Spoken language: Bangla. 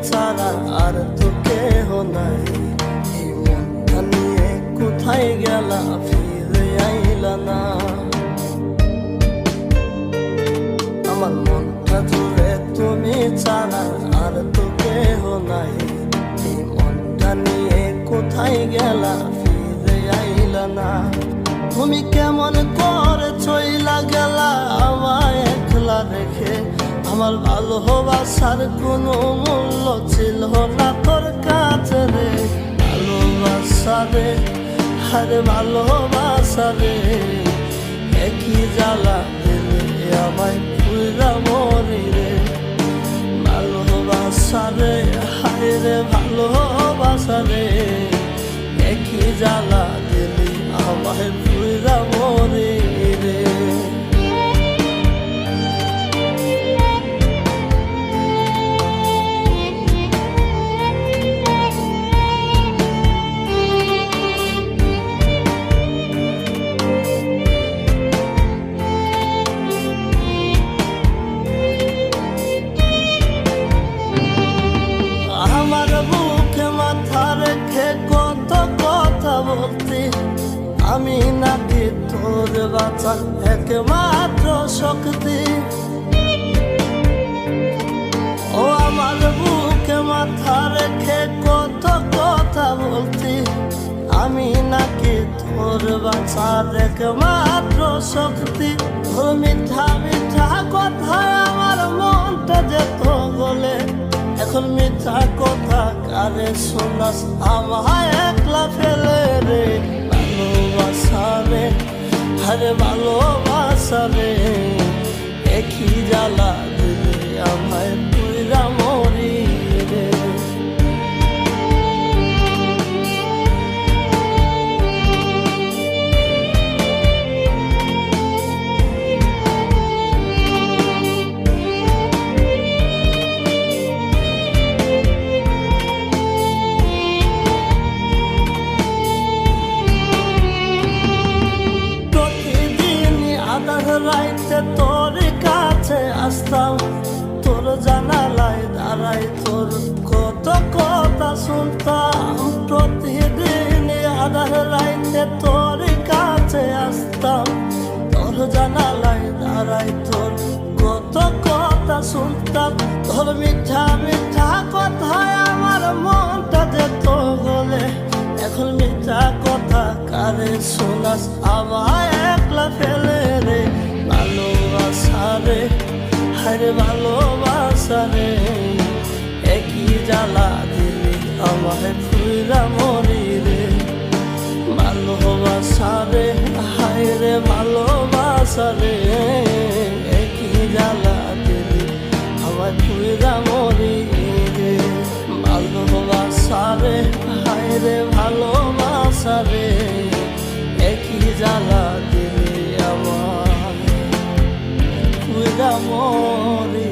ছাড়া আর তো কেহ নাই। এই মনটা নিয়ে কোথায় গেলা, ফিরে আইলা না। আমার মনটা জুড়ে তুমি ছাড়া আর তো কেহ নাই। এই মনটা নিয়ে কোথায় গেলা, ফিরে আইলা না। তুমি কেমন করে চইলা গেলা আমায় একলা রেখে। আমার ভালোবাসার কোনো মূল্য ছিল না তোর কাছে রে। ভালোবাসা রে, আরে ভালোবাসা রে, একই জ্বালা দিলে আমায় পুরা মরি রে। ভালোবাসা রে, হায় রে ভালোবাসা রে, একই জ্বালা দিলে আমায় পুরা মরি রে। আমার বুকে মাথা রেখে কত কথা বলতি, আমি নাকি তোর বাঁচার একমাত্র শক্তি। ও আমার বুকে মাথা রেখে কত কথা বলতি, আমি নাকি তোর বাঁচার একমাত্র শক্তি। তোর মিঠা মিঠা কথায় আমার মনটা যেত গলে। এখন মিঠা কথা কারে শোনাস আমায় একলা ফেলে রে। ভালোবাসা রে, আরে ভালোবাসা রে, একই জ্বালা দিলে আমায় পুরা মরি রে। রাইতে তোর কাছে আসতাম, তোর জানালায় দাঁড়াই তোর কত কথা শুনতাম। প্রতিদিন আধার রাইতে তোর কাছে আসতাম, তোর জানালায় দাঁড়াই তোর কত কথা শুনতাম। তোর মিঠা মিঠা কথায় আমার মনটা যেত গলে। এখন মিঠা কথা কারে শোনাস আমায় একলা ফেলে রে। ভালোবাসা রে, আরে ভালোবাসা রে, একই জ্বালা দিলি আমায় পুরা মরি রে। ভালোবাসা রে, হায় রে ভালোবাসা রে, একই জ্বালা দিলি আমায় পুরা মরি রে। ভালোবাসা রে, হায় রে ভালোবাসা রে, একই জ্বালা দিলি আমায় পুরা মরি।